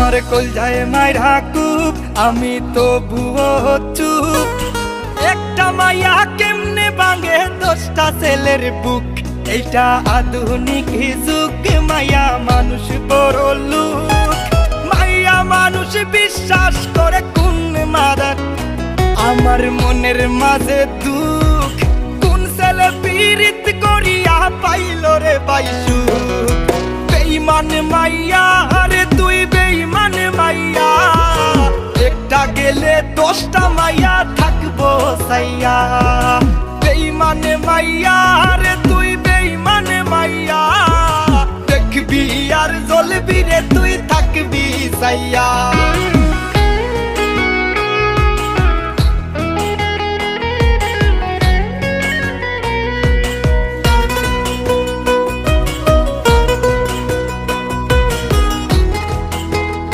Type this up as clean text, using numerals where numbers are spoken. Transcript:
আমার কলজায় মাইরা কুপ আমি তো ভুয়ো চুপ। একটা মাইয়া কেমনে ভাঙে 10টা ছেলের বুক। এইটা আধুনিক যুগ, মাইয়া মানুষ বড় লোক। মাইয়া মানুষ বিশ্বাস করে কোন মাদার, আমার মনের মাঝে দুঃখ। কোন ছেলে পীড়িত করিয়া পাইল রে পাইসু। বেঈমান মাইয়া রে তুই বেঈমান মাইয়া, একটা গেলে 10টা মাইয়া থাকবো সাইয়া। বেঈমান মাইয়া রে তুই বেঈমান মাইয়া, দেখবি আর জ্বলবি রে তুই থাকবি সাইয়া।